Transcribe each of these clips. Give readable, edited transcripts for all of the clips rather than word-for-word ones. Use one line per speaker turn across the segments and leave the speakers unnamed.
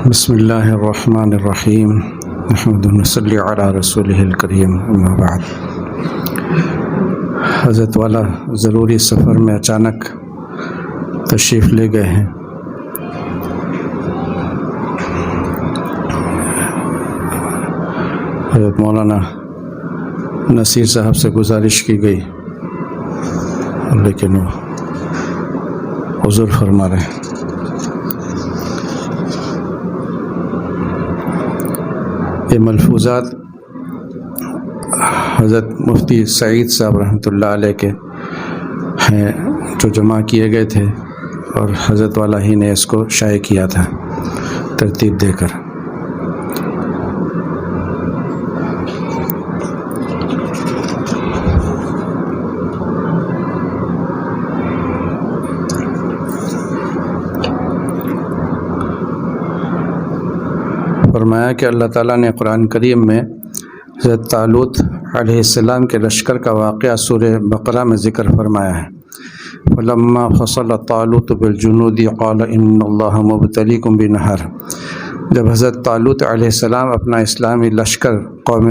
بسم اللہ الرحمن الرحیم نحمد ونصلی علی رسولہ الکریم اما بعد۔ حضرت والا ضروری سفر میں اچانک تشریف لے گئے ہیں۔ حضرت مولانا نصیر صاحب سے گزارش کی گئی لیکن وہ حضور فرما رہے ہیں۔ یہ ملفوظات حضرت مفتی سعید صاحب رحمۃ اللہ علیہ کے ہیں جو جمع کیے گئے تھے اور حضرت والا ہی نے اس کو شائع کیا تھا ترتیب دے کر۔ فرمایا کہ اللہ تعالیٰ نے قرآن کریم میں حضرت طالوت علیہ السلام کے لشکر کا واقعہ سورہ بقرہ میں ذکر فرمایا ہے۔ فلما فصل طالوت بالجنود قال ان اللہ مبتلیکم بنہر۔ جب حضرت طالوت علیہ السلام اپنا اسلامی لشکر قوم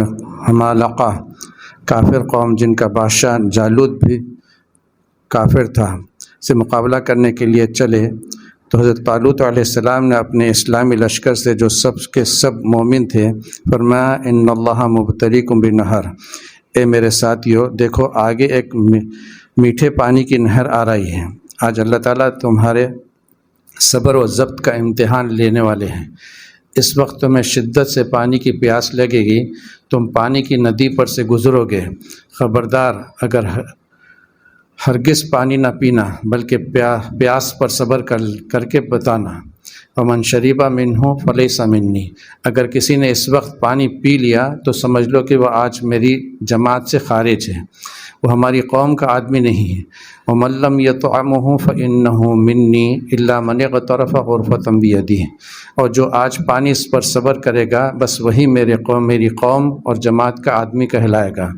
عمالقہ کافر قوم جن کا بادشاہ جالوت بھی کافر تھا سے مقابلہ کرنے کے لیے چلے تو حضرت طالوت علیہ السلام نے اپنے اسلامی لشکر سے جو سب کے سب مومن تھے فرمایا ان اللہ مبتلیکم بنہر، اے میرے ساتھیو دیکھو آگے ایک میٹھے پانی کی نہر آ رہی ہے۔ آج اللہ تعالیٰ تمہارے صبر و ضبط کا امتحان لینے والے ہیں۔ اس وقت تمہیں شدت سے پانی کی پیاس لگے گی، تم پانی کی ندی پر سے گزرو گے، خبردار اگر ہرگز پانی نہ پینا بلکہ پیاس پر صبر کر کے بتانا۔ ومن شریبا منہ فلیس منی، اگر کسی نے اس وقت پانی پی لیا تو سمجھ لو کہ وہ آج میری جماعت سے خارج ہے، وہ ہماری قوم کا آدمی نہیں ہے۔ ومن لم یطعمہ فإنہ منی الا من اغترف غرفۃ بیدہ، اور جو آج پانی اس پر صبر کرے گا بس وہی میری قوم اور جماعت کا آدمی کہلائے گا۔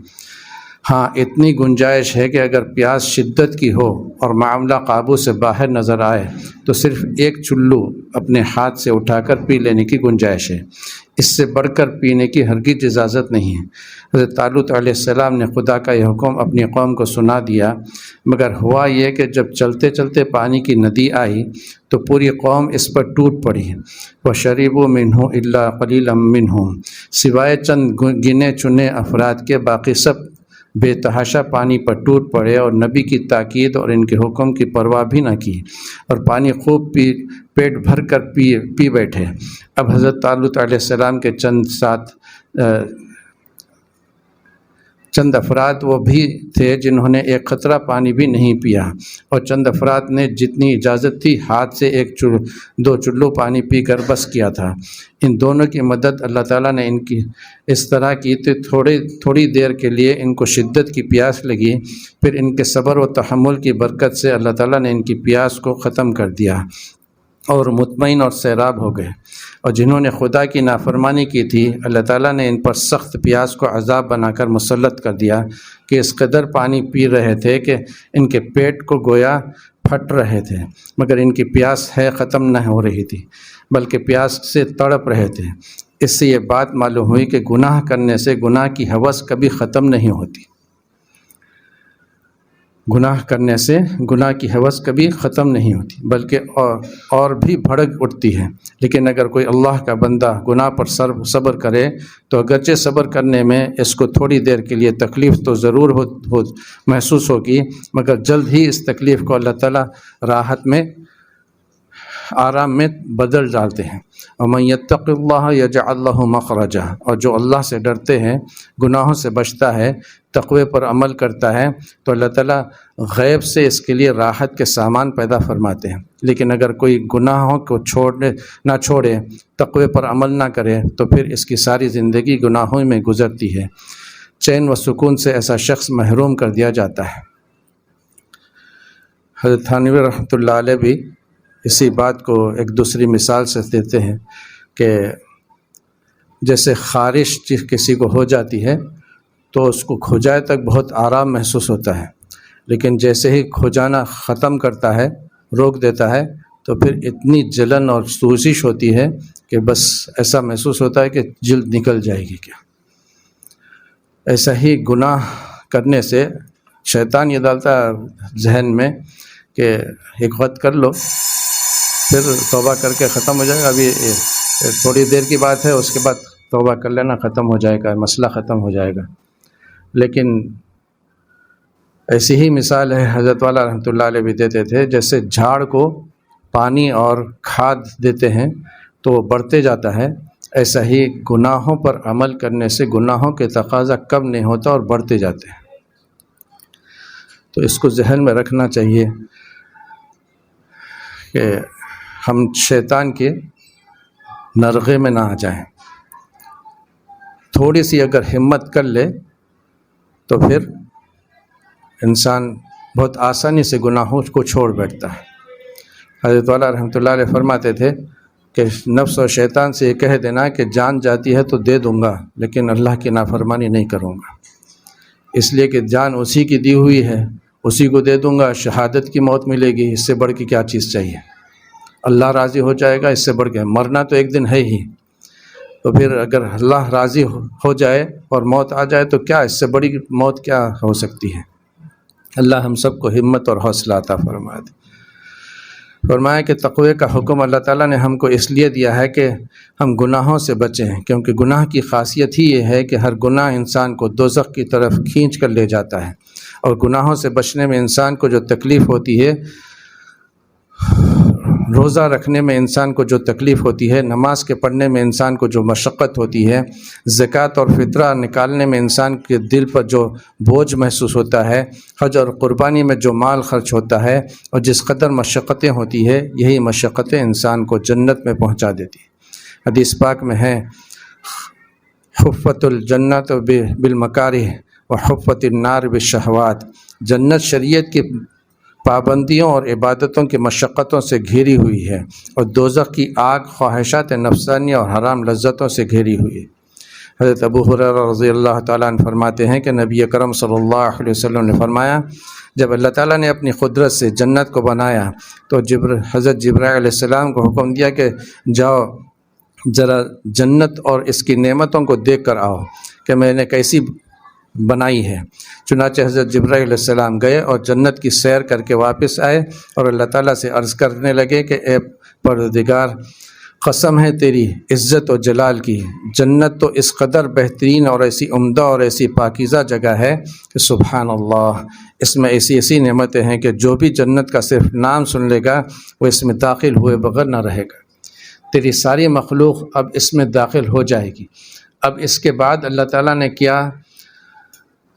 ہاں اتنی گنجائش ہے کہ اگر پیاس شدت کی ہو اور معاملہ قابو سے باہر نظر آئے تو صرف ایک چلو اپنے ہاتھ سے اٹھا کر پی لینے کی گنجائش ہے، اس سے بڑھ کر پینے کی ہرگز اجازت نہیں ہے۔ حضرت طالوت علیہ السلام نے خدا کا یہ حکم اپنی قوم کو سنا دیا، مگر ہوا یہ کہ جب چلتے چلتے پانی کی ندی آئی تو پوری قوم اس پر ٹوٹ پڑی۔ وَشَرِبُوا مِنْهُ إِلَّا قَلِيلًا مِنْهُمْ، سوائے چند گنے چنے افراد کے باقی سب بے تحاشا پانی پر ٹوٹ پڑے اور نبی کی تاکید اور ان کے حکم کی پرواہ بھی نہ کی اور پانی خوب پیٹ بھر کر پی بیٹھے۔ اب حضرت طالوت علیہ السلام کے چند افراد وہ بھی تھے جنہوں نے ایک قطرہ پانی بھی نہیں پیا، اور چند افراد نے جتنی اجازت تھی ہاتھ سے دو چلو پانی پی کر بس کیا تھا۔ ان دونوں کی مدد اللہ تعالیٰ نے ان کی اس طرح کی تو تھوڑی دیر کے لیے ان کو شدت کی پیاس لگی، پھر ان کے صبر و تحمل کی برکت سے اللہ تعالیٰ نے ان کی پیاس کو ختم کر دیا اور مطمئن اور سیراب ہو گئے۔ اور جنہوں نے خدا کی نافرمانی کی تھی اللہ تعالیٰ نے ان پر سخت پیاس کو عذاب بنا کر مسلط کر دیا کہ اس قدر پانی پی رہے تھے کہ ان کے پیٹ کو گویا پھٹ رہے تھے، مگر ان کی پیاس ختم نہ ہو رہی تھی بلکہ پیاس سے تڑپ رہے تھے۔ اس سے یہ بات معلوم ہوئی کہ گناہ کرنے سے گناہ کی ہوس کبھی ختم نہیں ہوتی، گناہ کرنے سے گناہ کی ہوس کبھی ختم نہیں ہوتی بلکہ اور بھی بھڑک اٹھتی ہے۔ لیکن اگر کوئی اللہ کا بندہ گناہ پر صبر کرے تو اگرچہ صبر کرنے میں اس کو تھوڑی دیر کے لیے تکلیف تو ضرور محسوس ہوگی، مگر جلد ہی اس تکلیف کو اللہ تعالیٰ راحت میں آرام میں بدل ڈالتے ہیں۔ وَمَن يَتَّقِ اللَّهَ يَجْعَلْ لَهُ مَخْرَجًا، اور جو اللہ سے ڈرتے ہیں گناہوں سے بچتا ہے تقوی پر عمل کرتا ہے تو اللہ تعالیٰ غیب سے اس کے لیے راحت کے سامان پیدا فرماتے ہیں۔ لیکن اگر کوئی گناہوں کو نہ چھوڑے تقوی پر عمل نہ کرے تو پھر اس کی ساری زندگی گناہوں میں گزرتی ہے، چین و سکون سے ایسا شخص محروم کر دیا جاتا ہے۔ حضرت تھانوی رحمۃ اللہ علیہ بھی اسی بات کو ایک دوسری مثال سے دیتے ہیں کہ جیسے خارش کسی کو ہو جاتی ہے تو اس کو کھجائے تک بہت آرام محسوس ہوتا ہے، لیکن جیسے ہی کھجانا ختم کرتا ہے روک دیتا ہے تو پھر اتنی جلن اور سوزش ہوتی ہے کہ بس ایسا محسوس ہوتا ہے کہ جلد نکل جائے گی کیا۔ ایسا ہی گناہ کرنے سے شیطان یہ ڈالتا ہے ذہن میں کہ ایک وقت کر لو پھر توبہ کر کے ختم ہو جائے گا، ابھی تھوڑی دیر کی بات ہے، اس کے بعد توبہ کر لینا، ختم ہو جائے گا، مسئلہ ختم ہو جائے گا۔ لیکن ایسی ہی مثال ہے حضرت والا رحمۃ اللہ علیہ بھی دیتے تھے، جیسے جھاڑ کو پانی اور کھاد دیتے ہیں تو وہ بڑھتے جاتا ہے، ایسا ہی گناہوں پر عمل کرنے سے گناہوں کے تقاضا کم نہیں ہوتا اور بڑھتے جاتے ہیں۔ تو اس کو ذہن میں رکھنا چاہیے کہ ہم شیطان کے نرغے میں نہ آ جائیں۔ تھوڑی سی اگر ہمت کر لے تو پھر انسان بہت آسانی سے گناہوں کو چھوڑ بیٹھتا ہے۔ حضرت والا رحمۃ اللہ علیہ فرماتے تھے کہ نفس اور شیطان سے یہ کہہ دینا کہ جان جاتی ہے تو دے دوں گا لیکن اللہ کی نافرمانی نہیں کروں گا، اس لیے کہ جان اسی کی دی ہوئی ہے، اسی کو دے دوں گا، شہادت کی موت ملے گی، اس سے بڑھ کے کیا چیز چاہیے؟ اللہ راضی ہو جائے گا، اس سے بڑھ کے مرنا تو ایک دن ہے ہی، تو پھر اگر اللہ راضی ہو جائے اور موت آ جائے تو کیا اس سے بڑی موت کیا ہو سکتی ہے؟ اللہ ہم سب کو ہمت اور حوصلہ عطا فرما دے۔ فرمایا کہ تقوی کا حکم اللہ تعالیٰ نے ہم کو اس لیے دیا ہے کہ ہم گناہوں سے بچیں، کیونکہ گناہ کی خاصیت ہی یہ ہے کہ ہر گناہ انسان کو دوزخ کی طرف کھینچ کر لے جاتا ہے، اور گناہوں سے بچنے میں انسان کو جو تکلیف ہوتی ہے، روزہ رکھنے میں انسان کو جو تکلیف ہوتی ہے، نماز کے پڑھنے میں انسان کو جو مشقت ہوتی ہے، زکوٰۃ اور فطرہ نکالنے میں انسان کے دل پر جو بوجھ محسوس ہوتا ہے، حج اور قربانی میں جو مال خرچ ہوتا ہے اور جس قدر مشقتیں ہوتی ہے، یہی مشقتیں انسان کو جنت میں پہنچا دیتی ہیں۔ حدیث پاک میں ہے حفت الجنت بالمکارہ وحفت النار بالشہوات، جنت شریعت کی پابندیوں اور عبادتوں کی مشقتوں سے گھیری ہوئی ہے اور دوزخ کی آگ خواہشات نفسانی اور حرام لذتوں سے گھیری ہوئی ہے۔ حضرت ابو ہریرہ رضی اللہ تعالیٰ عنہ فرماتے ہیں کہ نبی اکرم صلی اللہ علیہ وسلم نے فرمایا، جب اللہ تعالیٰ نے اپنی قدرت سے جنت کو بنایا تو حضرت جبرائیل علیہ السلام کو حکم دیا کہ جاؤ ذرا جنت اور اس کی نعمتوں کو دیکھ کر آؤ کہ میں نے کیسی بنائی ہے۔ چنانچہ حضرت جبرائیل علیہ السلام گئے اور جنت کی سیر کر کے واپس آئے اور اللہ تعالیٰ سے عرض کرنے لگے کہ اے پروردگار، قسم ہے تیری عزت و جلال کی، جنت تو اس قدر بہترین اور ایسی عمدہ اور ایسی پاکیزہ جگہ ہے کہ سبحان اللہ، اس میں ایسی نعمتیں ہیں کہ جو بھی جنت کا صرف نام سن لے گا وہ اس میں داخل ہوئے بغیر نہ رہے گا۔ تیری ساری مخلوق اب اس میں داخل ہو جائے گی۔ اب اس کے بعد اللہ تعالیٰ نے کیا،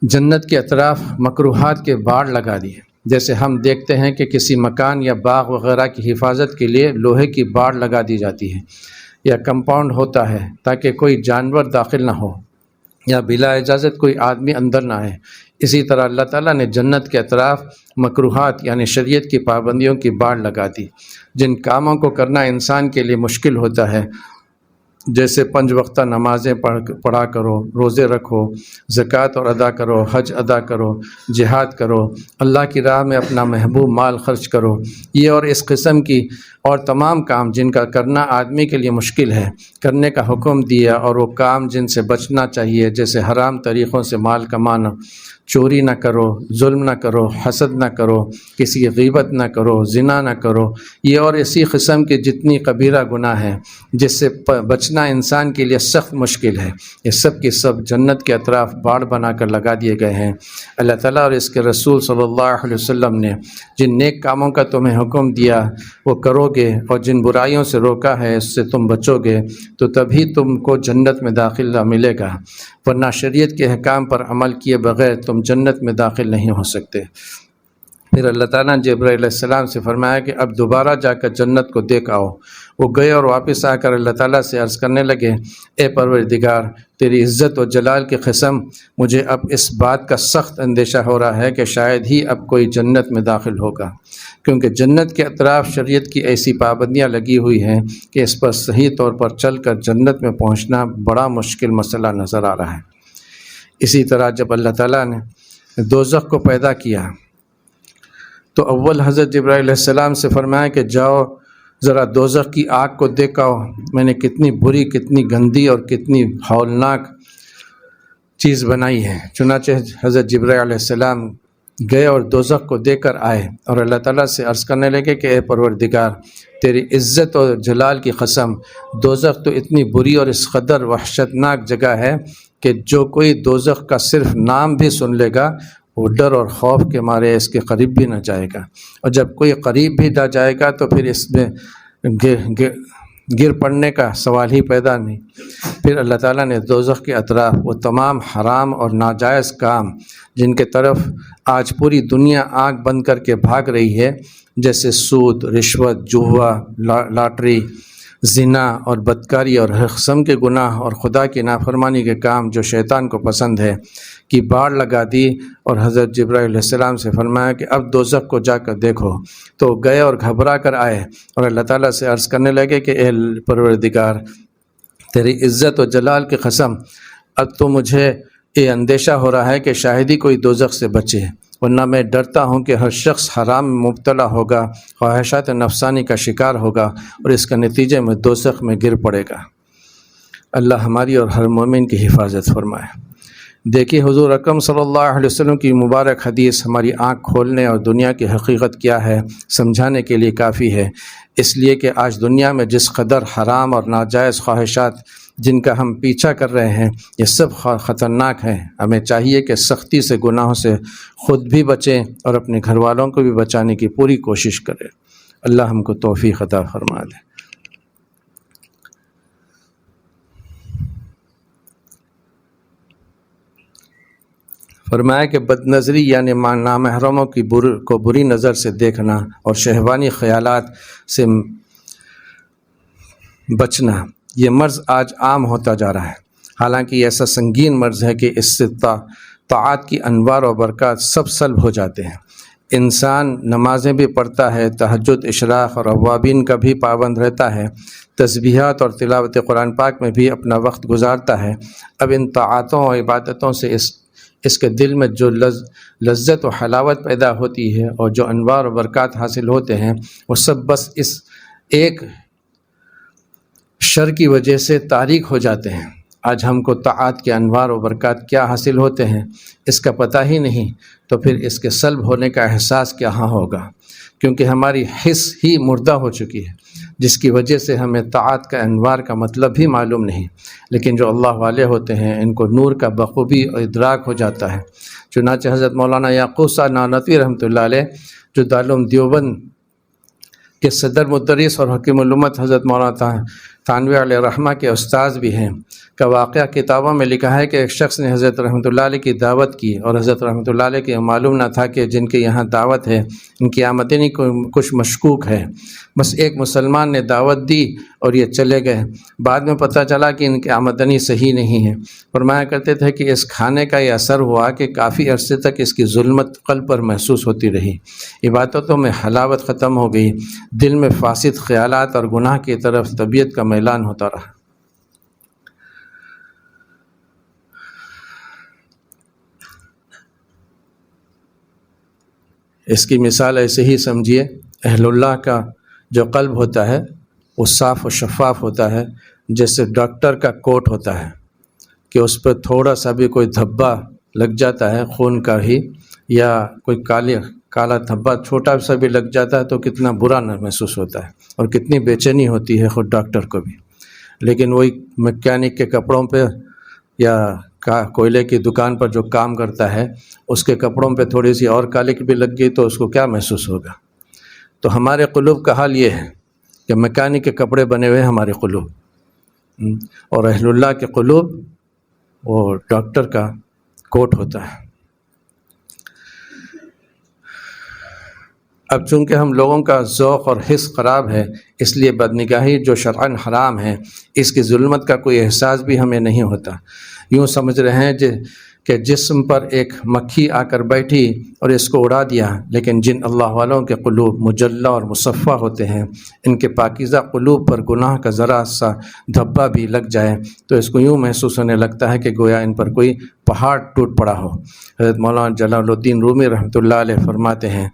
جنت کے اطراف مکروہات کے باڑ لگا دیے، جیسے ہم دیکھتے ہیں کہ کسی مکان یا باغ وغیرہ کی حفاظت کے لیے لوہے کی باڑ لگا دی جاتی ہے یا کمپاؤنڈ ہوتا ہے تاکہ کوئی جانور داخل نہ ہو یا بلا اجازت کوئی آدمی اندر نہ آئے۔ اسی طرح اللہ تعالیٰ نے جنت کے اطراف مکروہات یعنی شریعت کی پابندیوں کی باڑ لگا دی، جن کاموں کو کرنا انسان کے لیے مشکل ہوتا ہے، جیسے 5 وقتہ نمازیں پڑھا کرو، روزے رکھو، زکوٰۃ اور ادا کرو، حج ادا کرو، جہاد کرو، اللہ کی راہ میں اپنا محبوب مال خرچ کرو، یہ اور اس قسم کی اور تمام کام جن کا کرنا آدمی کے لیے مشکل ہے کرنے کا حکم دیا، اور وہ کام جن سے بچنا چاہیے جیسے حرام طریقوں سے مال کمانا، چوری نہ کرو، ظلم نہ کرو، حسد نہ کرو، کسی کی غیبت نہ کرو، زنا نہ کرو، یہ اور اسی قسم کے جتنی کبیرہ گناہ ہیں جس سے بچنا انسان کے لیے سخت مشکل ہے، یہ سب کی سب جنت کے اطراف باڑ بنا کر لگا دیے گئے ہیں۔ اللہ تعالیٰ اور اس کے رسول صلی اللہ علیہ وسلم نے جن نیک کاموں کا تمہیں حکم دیا وہ کرو گے اور جن برائیوں سے روکا ہے اس سے تم بچو گے تو تبھی تم کو جنت میں داخلہ ملے گا، ورنہ شریعت کے احکام پر عمل کیے بغیر تم جنت میں داخل نہیں ہو سکتے۔ پھر اللہ تعالیٰ نے جبرائیل علیہ السلام سے فرمایا کہ اب دوبارہ جا کر جنت کو دیکھ آؤ۔ وہ گئے اور واپس آ کر اللہ تعالیٰ سے عرض کرنے لگے، اے پروردگار، تیری عزت و جلال کی قسم، مجھے اب اس بات کا سخت اندیشہ ہو رہا ہے کہ شاید ہی اب کوئی جنت میں داخل ہوگا، کیونکہ جنت کے اطراف شریعت کی ایسی پابندیاں لگی ہوئی ہیں کہ اس پر صحیح طور پر چل کر جنت میں پہنچنا بڑا مشکل مسئلہ نظر آ رہا ہے۔ اسی طرح جب اللہ تعالیٰ نے دوزخ کو پیدا کیا تو اول حضرت جبرائیل علیہ السلام سے فرمایا کہ جاؤ ذرا دوزخ کی آگ کو دیکھا میں نے کتنی بری، کتنی گندی اور کتنی ہولناک چیز بنائی ہے۔ چنانچہ حضرت جبرائیل علیہ السلام گئے اور دوزخ کو دیکھ کر آئے اور اللہ تعالیٰ سے عرض کرنے لگے کہ اے پروردگار، تیری عزت اور جلال کی قسم، دوزخ تو اتنی بری اور اس قدر وحشتناک جگہ ہے کہ جو کوئی دوزخ کا صرف نام بھی سن لے گا وہ ڈر اور خوف کے مارے اس کے قریب بھی نہ جائے گا، اور جب کوئی قریب بھی نہ جائے گا تو پھر اس میں گر پڑنے کا سوال ہی پیدا نہیں۔ پھر اللہ تعالیٰ نے دوزخ کے اطراف وہ تمام حرام اور ناجائز کام جن کے طرف آج پوری دنیا آنکھ بند کر کے بھاگ رہی ہے، جیسے سود، رشوت، جوا، لاٹری، زنا اور بدکاری اور ہر قسم کے گناہ اور خدا کی نافرمانی کے کام جو شیطان کو پسند ہے، کی باڑ لگا دی، اور حضرت جبرائیل علیہ السلام سے فرمایا کہ اب دوزخ کو جا کر دیکھو۔ تو گئے اور گھبرا کر آئے اور اللہ تعالیٰ سے عرض کرنے لگے کہ اے پروردگار، تیری عزت و جلال کی قسم، اب تو مجھے یہ اندیشہ ہو رہا ہے کہ شاید ہی کوئی دوزخ سے بچے، ورنہ میں ڈرتا ہوں کہ ہر شخص حرام میں مبتلا ہوگا، خواہشات نفسانی کا شکار ہوگا اور اس کا نتیجے میں دوزخ میں گر پڑے گا۔ اللہ ہماری اور ہر مومن کی حفاظت فرمائے۔ دیکھیے حضور اکرم صلی اللہ علیہ وسلم کی مبارک حدیث ہماری آنکھ کھولنے اور دنیا کی حقیقت کیا ہے سمجھانے کے لیے کافی ہے، اس لیے کہ آج دنیا میں جس قدر حرام اور ناجائز خواہشات جن کا ہم پیچھا کر رہے ہیں یہ سب خطرناک ہیں۔ ہمیں چاہیے کہ سختی سے گناہوں سے خود بھی بچیں اور اپنے گھر والوں کو بھی بچانے کی پوری کوشش کریں۔ اللہ ہم کو توفیق عطا فرما دے۔ فرمایا کہ بد نظری یعنی نامحرموں کی کو بری نظر سے دیکھنا اور شہوانی خیالات سے بچنا، یہ مرض آج عام ہوتا جا رہا ہے۔ حالانکہ یہ ایسا سنگین مرض ہے کہ اس سے طاعات کی انوار و برکات سب سلب ہو جاتے ہیں۔ انسان نمازیں بھی پڑھتا ہے، تہجد، اشراق اور اوابین کا بھی پابند رہتا ہے، تسبیحات اور تلاوت قرآن پاک میں بھی اپنا وقت گزارتا ہے۔ اب ان طاعتوں اور عبادتوں سے اس کے دل میں جو لذت و حلاوت پیدا ہوتی ہے اور جو انوار و برکات حاصل ہوتے ہیں وہ سب بس اس ایک شر کی وجہ سے تاریک ہو جاتے ہیں۔ آج ہم کو طاعات کے انوار و برکات کیا حاصل ہوتے ہیں اس کا پتہ ہی نہیں، تو پھر اس کے سلب ہونے کا احساس کہاں ہوگا، کیونکہ ہماری حس ہی مردہ ہو چکی ہے، جس کی وجہ سے ہمیں طاعت کا انوار کا مطلب بھی معلوم نہیں۔ لیکن جو اللہ والے ہوتے ہیں ان کو نور کا بخوبی اور ادراک ہو جاتا ہے۔ چنانچہ حضرت مولانا یعقوب صاحب نانوتوی رحمۃ اللہ علیہ جو دارالعلوم دیوبند کے صدر مدرس اور حکیم الامت حضرت مولانا تھانوی علیہ رحمہ کے استاذ بھی ہیں، کا واقعہ کتابوں میں لکھا ہے کہ ایک شخص نے حضرت رحمۃ اللہ علیہ کی دعوت کی اور حضرت رحمۃ اللہ علیہ کے معلوم نہ تھا کہ جن کے یہاں دعوت ہے ان کی آمدنی کچھ مشکوک ہے۔ بس ایک مسلمان نے دعوت دی اور یہ چلے گئے۔ بعد میں پتہ چلا کہ ان کی آمدنی صحیح نہیں ہے۔ فرمایا کرتے تھے کہ اس کھانے کا یہ اثر ہوا کہ کافی عرصے تک اس کی ظلمت قلب پر محسوس ہوتی رہی، عبادتوں میں حلاوت ختم ہو گئی، دل میں فاسد خیالات اور گناہ کی طرف طبیعت کا میلان ہوتا رہا۔ اس کی مثال ایسے ہی سمجھیے، اہل اللہ کا جو قلب ہوتا ہے وہ صاف و شفاف ہوتا ہے، جیسے ڈاکٹر کا کوٹ ہوتا ہے کہ اس پہ تھوڑا سا بھی کوئی دھبا لگ جاتا ہے خون کا ہی، یا کوئی کالا دھبا چھوٹا سا بھی لگ جاتا ہے تو کتنا برا محسوس ہوتا ہے اور کتنی بے چینی ہوتی ہے خود ڈاکٹر کو بھی۔ لیکن وہی میکینک کے کپڑوں پہ یا کوئلے کی دکان پر جو کام کرتا ہے اس کے کپڑوں پہ تھوڑی سی اور کالک بھی لگ گئی تو اس کو کیا محسوس ہوگا۔ تو ہمارے قلوب کا حال یہ ہے کہ میکینک کے کپڑے بنے ہوئے ہمارے قلوب، اور اہل اللہ کے قلوب وہ ڈاکٹر کا کوٹ ہوتا ہے۔ اب چونکہ ہم لوگوں کا ذوق اور حس خراب ہے، اس لیے بدنگاہی جو شرعاً حرام ہے اس کی ظلمت کا کوئی احساس بھی ہمیں نہیں ہوتا۔ یوں سمجھ رہے ہیں کہ جسم پر ایک مکھی آ کر بیٹھی اور اس کو اڑا دیا، لیکن جن اللہ والوں کے قلوب مجلہ اور مصفہ ہوتے ہیں، ان کے پاکیزہ قلوب پر گناہ کا ذرا سا دھبا بھی لگ جائے تو اس کو یوں محسوس ہونے لگتا ہے کہ گویا ان پر کوئی پہاڑ ٹوٹ پڑا ہو۔ حضرت مولانا جلال الدین رومی رحمۃ اللہ علیہ فرماتے ہیں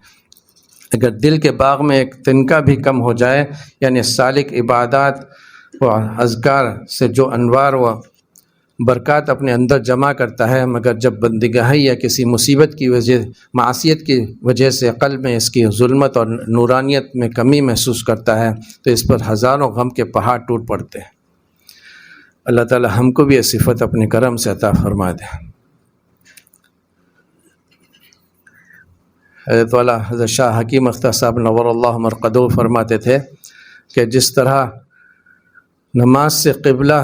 اگر دل کے باغ میں ایک تنکا بھی کم ہو جائے، یعنی سالک عبادات و اذکار سے جو انوار و برکات اپنے اندر جمع کرتا ہے، مگر جب بندگاہی یا کسی مصیبت کی وجہ، معصیت کی وجہ سے قلب میں اس کی ظلمت اور نورانیت میں کمی محسوس کرتا ہے تو اس پر ہزاروں غم کے پہاڑ ٹوٹ پڑتے ہیں۔ اللہ تعالی ہم کو بھی یہ صفت اپنے کرم سے عطا فرما دے۔ حضرت والا حضرت شاہ حکیم اختر صاحب نور اللہ مرقدہ فرماتے تھے کہ جس طرح نماز سے قبلہ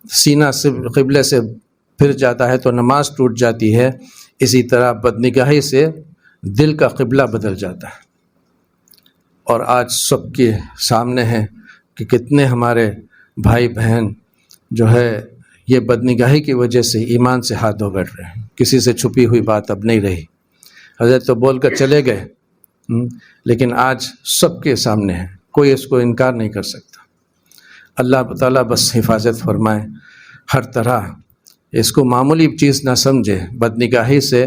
سینہ سے قبلے سے پھر جاتا ہے تو نماز ٹوٹ جاتی ہے، اسی طرح بدنگاہی سے دل کا قبلہ بدل جاتا ہے۔ اور آج سب کے سامنے ہے کہ کتنے ہمارے بھائی بہن جو ہے یہ بدنگاہی کی وجہ سے ایمان سے ہاتھ دھو بیٹھ رہے ہیں۔ کسی سے چھپی ہوئی بات اب نہیں رہی، حضرت تو بول کر چلے گئے، لیکن آج سب کے سامنے ہے، کوئی اس کو انکار نہیں کر سکتا۔ اللہ تعالیٰ بس حفاظت فرمائے ہر طرح، اس کو معمولی چیز نہ سمجھے۔ بدنگاہی سے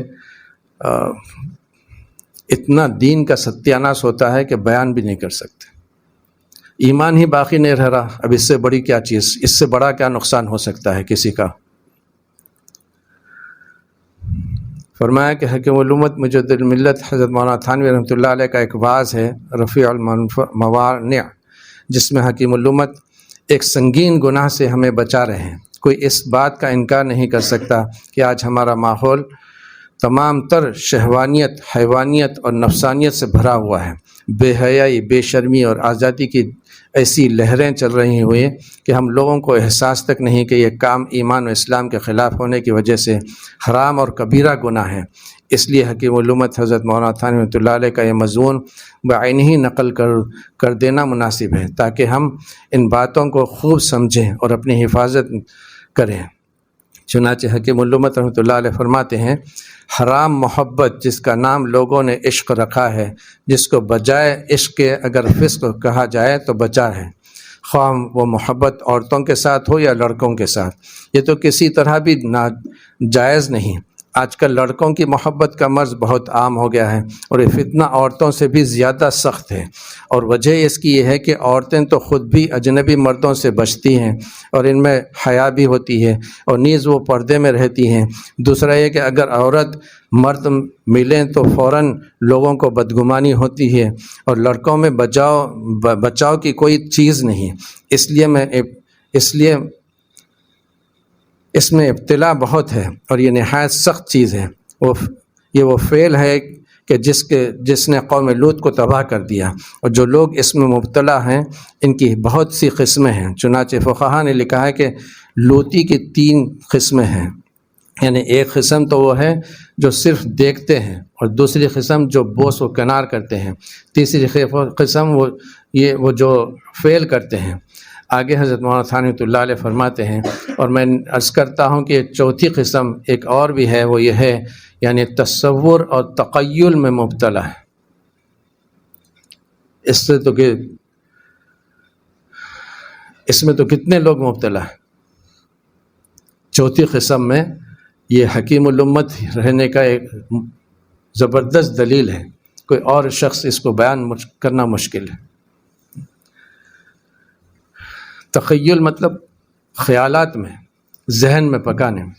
اتنا دین کا ستیاناش ہوتا ہے کہ بیان بھی نہیں کر سکتے۔ ایمان ہی باقی نہیں رہ رہا، اب اس سے بڑی کیا چیز، اس سے بڑا کیا نقصان ہو سکتا ہے کسی کا۔ فرمایا کہ حکیم علومت مجد الملت حضرت مولانا تھانوی رحمۃ اللہ علیہ کا ایک واعظ ہے رفیع الموانع، جس میں حکیم علومت ایک سنگین گناہ سے ہمیں بچا رہے ہیں۔ کوئی اس بات کا انکار نہیں کر سکتا کہ آج ہمارا ماحول تمام تر شہوانیت، حیوانیت اور نفسانیت سے بھرا ہوا ہے۔ بے حیائی، بے شرمی اور آزادی کی ایسی لہریں چل رہی ہوئی کہ ہم لوگوں کو احساس تک نہیں کہ یہ کام ایمان و اسلام کے خلاف ہونے کی وجہ سے حرام اور کبیرہ گناہ ہے۔ اس لیے حکیم علومت حضرت مولانا تھانوی رحمۃ اللہ علیہ کا یہ مضمون بعینہ ہی نقل کر دینا مناسب ہے تاکہ ہم ان باتوں کو خوب سمجھیں اور اپنی حفاظت کریں۔ چنانچہ حکیم علومت رحمۃ اللہ علیہ فرماتے ہیں، حرام محبت جس کا نام لوگوں نے عشق رکھا ہے، جس کو بجائے عشق کے اگر فسق کہا جائے تو بچا ہے، خواہ وہ محبت عورتوں کے ساتھ ہو یا لڑکوں کے ساتھ، یہ تو کسی طرح بھی ناجائز نہیں۔ آج کل لڑکوں کی محبت کا مرض بہت عام ہو گیا ہے اور یہ فتنہ عورتوں سے بھی زیادہ سخت ہے، اور وجہ اس کی یہ ہے کہ عورتیں تو خود بھی اجنبی مردوں سے بچتی ہیں اور ان میں حیا بھی ہوتی ہے اور نیز وہ پردے میں رہتی ہیں۔ دوسرا یہ کہ اگر عورت مرد ملیں تو فوراً لوگوں کو بدگمانی ہوتی ہے اور لڑکوں میں بچاؤ کی کوئی چیز نہیں، اس لیے اس میں ابتلا بہت ہے اور یہ نہایت سخت چیز ہے۔ وہ فعل ہے کہ جس نے قوم لوط کو تباہ کر دیا، اور جو لوگ اس میں مبتلا ہیں ان کی بہت سی قسمیں ہیں۔ چنانچہ فقہا نے لکھا ہے کہ لوطی کی 3 قسمیں ہیں، یعنی ایک قسم تو وہ ہے جو صرف دیکھتے ہیں، اور دوسری قسم جو بوس و کنار کرتے ہیں، تیسری قسم وہ جو فعل کرتے ہیں۔ آگے حضرت مولانا تھانوی رحمۃ اللہ علیہ فرماتے ہیں، اور میں عرض کرتا ہوں کہ چوتھی قسم ایک اور بھی ہے، وہ یہ ہے یعنی تصور اور تخیل میں مبتلا ہے۔ اس میں تو کتنے لوگ مبتلا ہیں۔ چوتھی قسم میں یہ حکیم الامت رہنے کا ایک زبردست دلیل ہے، کوئی اور شخص اس کو بیان کرنا مشکل ہے۔ تخیل مطلب خیالات میں، ذہن میں پکانے میں۔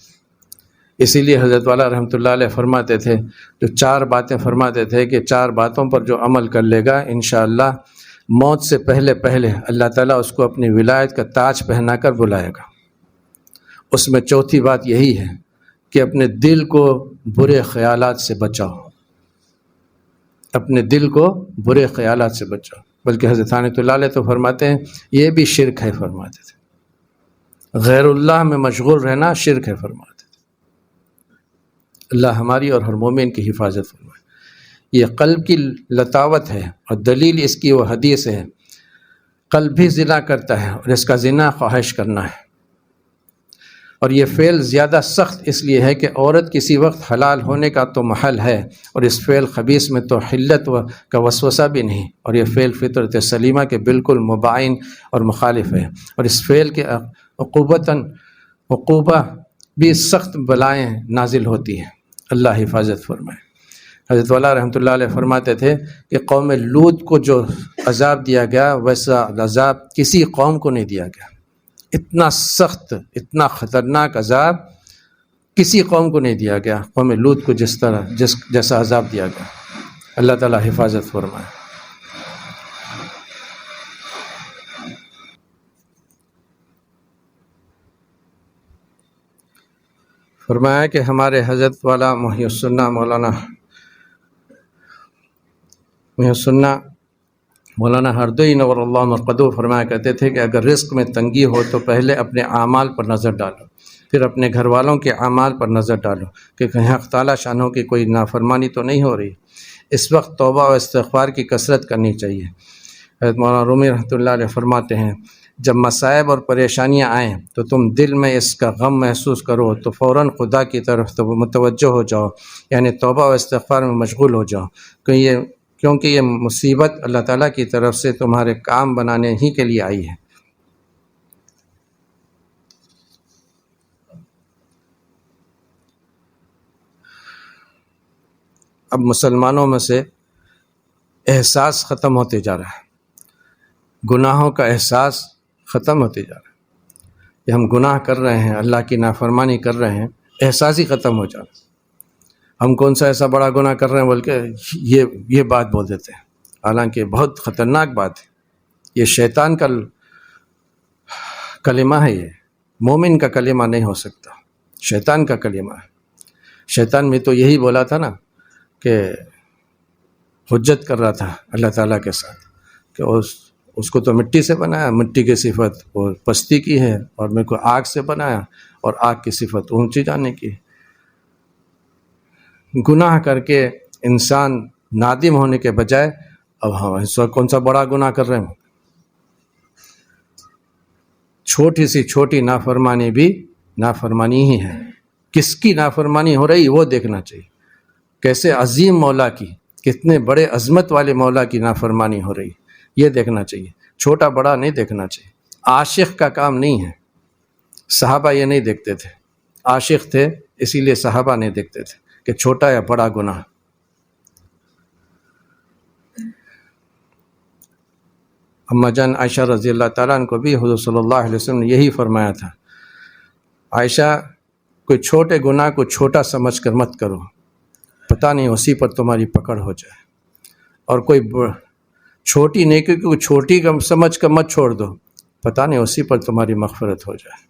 اسی لیے حضرت والا رحمۃ اللہ علیہ فرماتے تھے، جو 4 باتیں فرماتے تھے کہ 4 باتوں پر جو عمل کر لے گا انشاءاللہ موت سے پہلے اللہ تعالیٰ اس کو اپنی ولایت کا تاج پہنا کر بلائے گا۔ اس میں چوتھی بات یہی ہے کہ اپنے دل کو برے خیالات سے بچاؤ، اپنے دل کو برے خیالات سے بچاؤ۔ بلکہ حضرت رحمۃ اللہ علیہ تو فرماتے ہیں یہ بھی شرک ہے، فرماتے تھے غیر اللہ میں مشغول رہنا شرک ہے، فرماتے تھے۔ اللہ ہماری اور ہر مومن کی حفاظت فرمائے۔ یہ قلب کی لطاوت ہے، اور دلیل اس کی وہ حدیث ہے، قلب بھی زنا کرتا ہے اور اس کا زنا خواہش کرنا ہے، اور یہ فعل زیادہ سخت اس لیے ہے کہ عورت کسی وقت حلال ہونے کا تو محل ہے، اور اس فعل خبیث میں تو حلت کا وسوسہ بھی نہیں، اور یہ فعل فطرت سلیمہ کے بالکل مباین اور مخالف ہے، اور اس فعل کے عقوبہ بھی سخت بلائیں نازل ہوتی ہیں۔ اللہ حفاظت فرمائے۔ حضرت والا رحمۃ اللہ علیہ فرماتے تھے کہ قوم لوط کو جو عذاب دیا گیا ویسا عذاب کسی قوم کو نہیں دیا گیا. اتنا سخت، اتنا خطرناک عذاب کسی قوم کو نہیں دیا گیا قوم لوط کو جیسا عذاب دیا گیا. اللہ تعالیٰ حفاظت فرمائے. فرمایا کہ ہمارے حضرت والا محی السنہ مولانا ہردوئی نور اللہ مرقدو فرمایا کرتے تھے کہ اگر رزق میں تنگی ہو تو پہلے اپنے اعمال پر نظر ڈالو، پھر اپنے گھر والوں کے اعمال پر نظر ڈالو کہ کہیں حق تعالیٰ شانوں کی کوئی نافرمانی تو نہیں ہو رہی. اس وقت توبہ و استغفار کی کثرت کرنی چاہیے. حضرت مولانا رومی رحمۃ اللہ علیہ فرماتے ہیں جب مصائب اور پریشانیاں آئیں تو تم دل میں اس کا غم محسوس کرو تو فوراً خدا کی طرف متوجہ ہو جاؤ، یعنی توبہ و استغفار میں مشغول ہو جاؤ، کیونکہ یہ مصیبت اللہ تعالیٰ کی طرف سے تمہارے کام بنانے ہی کے لیے آئی ہے. اب مسلمانوں میں سے احساس ختم ہوتے جا رہا ہے، گناہوں کا احساس ختم ہوتے جا رہا ہے. کہ ہم گناہ کر رہے ہیں، اللہ کی نافرمانی کر رہے ہیں، احساس ہی ختم ہو جا رہا ہے. ہم کون سا ایسا بڑا گناہ کر رہے ہیں بول کے یہ بات بول دیتے ہیں، حالانکہ بہت خطرناک بات ہے. یہ شیطان کا کلمہ ہے، یہ مومن کا کلمہ نہیں ہو سکتا، شیطان کا کلمہ ہے. شیطان بھی تو یہی بولا تھا نا کہ حجت کر رہا تھا اللہ تعالیٰ کے ساتھ کہ اس کو تو مٹی سے بنایا، مٹی کی صفت وہ پستی کی ہے، اور میرے کو آگ سے بنایا اور آگ کی صفت اونچی جانے کی. گناہ کر کے انسان نادم ہونے کے بجائے اب ہم اس وقت کون سا بڑا گناہ کر رہے ہیں. چھوٹی سی چھوٹی نافرمانی بھی نافرمانی ہی ہے. کس کی نافرمانی ہو رہی وہ دیکھنا چاہیے. کیسے عظیم مولا کی، کتنے بڑے عظمت والے مولا کی نافرمانی ہو رہی، یہ دیکھنا چاہیے. چھوٹا بڑا نہیں دیکھنا چاہیے. عاشق کا کام نہیں ہے. صحابہ یہ نہیں دیکھتے تھے، عاشق تھے اسی لیے صحابہ نہیں دیکھتے تھے کہ چھوٹا یا بڑا گناہ. اما جان عائشہ رضی اللہ تعالیٰ عنہ کو بھی حضور صلی اللہ علیہ وسلم نے یہی فرمایا تھا، عائشہ کوئی چھوٹے گناہ کو چھوٹا سمجھ کر مت کرو، پتہ نہیں اسی پر تمہاری پکڑ ہو جائے. اور کوئی چھوٹی نیکی کو چھوٹی سمجھ کر مت چھوڑ دو، پتہ نہیں اسی پر تمہاری مغفرت ہو جائے.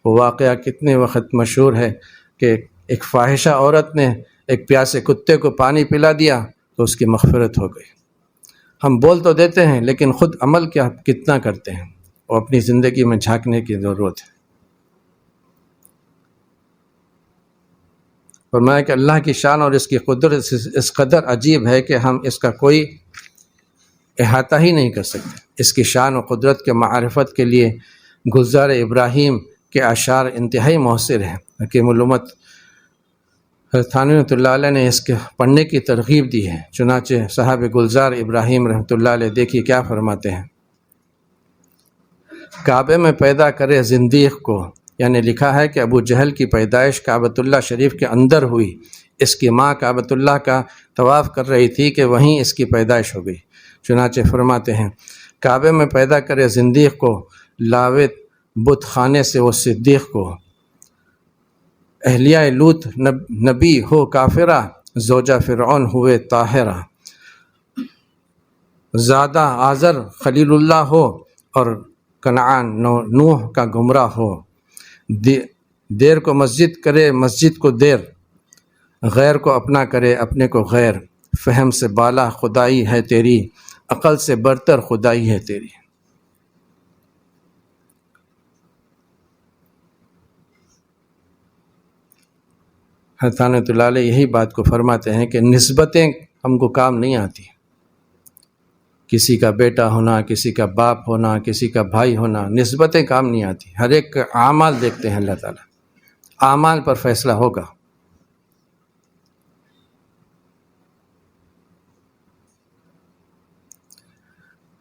وہ واقعہ کتنے وقت مشہور ہے کہ ایک فاحشہ عورت نے ایک پیاسے کتے کو پانی پلا دیا تو اس کی مغفرت ہو گئی. ہم بول تو دیتے ہیں لیکن خود عمل کتنا کرتے ہیں، اور اپنی زندگی میں جھانکنے کی ضرورت ہے. فرمایا کہ اللہ کی شان اور اس کی قدرت اس قدر عجیب ہے کہ ہم اس کا کوئی احاطہ ہی نہیں کر سکتے. اس کی شان و قدرت کے معرفت کے لیے گلزار ابراہیم کے اشعار انتہائی مؤثر ہیں. حکیم الامت تھانوی رحمۃ اللہ علیہ نے اس کے پڑھنے کی ترغیب دی ہے. چنانچہ صاحب گلزار ابراہیم رحمۃ اللہ علیہ دیکھیے کیا فرماتے ہیں. کعبے میں پیدا کرے زندیق کو، یعنی لکھا ہے کہ ابو جہل کی پیدائش کعبۃ اللہ شریف کے اندر ہوئی. اس کی ماں کعبۃ اللہ کا طواف کر رہی تھی کہ وہیں اس کی پیدائش ہو گئی. چنانچہ فرماتے ہیں کعبے میں پیدا کرے زندیق کو، لاوے بت خانے سے وہ صدیق کو. اہلیہ لوط نبی ہو کافرہ، زوجہ فرعون ہوئے طاہرہ. زادہ آزر خلیل اللہ ہو، اور کنعان نوح کا گمراہ ہو. دیر کو مسجد کرے مسجد کو دیر، غیر کو اپنا کرے اپنے کو غیر. فہم سے بالا خدائی ہے تیری، عقل سے برتر خدائی ہے تیری. حضرت رحمۃ اللہ علیہ یہی بات کو فرماتے ہیں کہ نسبتیں ہم کو کام نہیں آتی. کسی کا بیٹا ہونا، کسی کا باپ ہونا، کسی کا بھائی ہونا، نسبتیں کام نہیں آتی. ہر ایک کا اعمال دیکھتے ہیں اللہ تعالیٰ. اعمال پر فیصلہ ہوگا.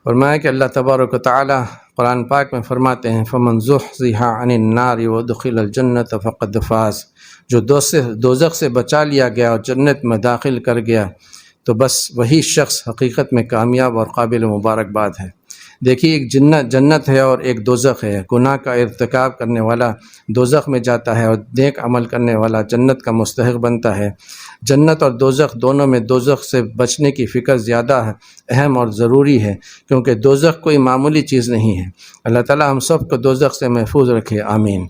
فرمایا کہ اللہ تبارک و تعالی قرآن پاک میں فرماتے ہیں فمن زحزح عن النار وادخل الجنۃ فقد فاز، جو دوزخ سے بچا لیا گیا اور جنت میں داخل کر گیا تو بس وہی شخص حقیقت میں کامیاب اور قابل مبارکباد ہے۔ دیکھیے ایک جنت ہے اور ایک دوزخ ہے۔ گناہ کا ارتکاب کرنے والا دوزخ میں جاتا ہے اور نیک عمل کرنے والا جنت کا مستحق بنتا ہے۔ جنت اور دوزخ دونوں میں دوزخ سے بچنے کی فکر زیادہ اہم اور ضروری ہے، کیونکہ دوزخ کوئی معمولی چیز نہیں ہے۔ اللہ تعالی ہم سب کو دوزخ سے محفوظ رکھے، آمین۔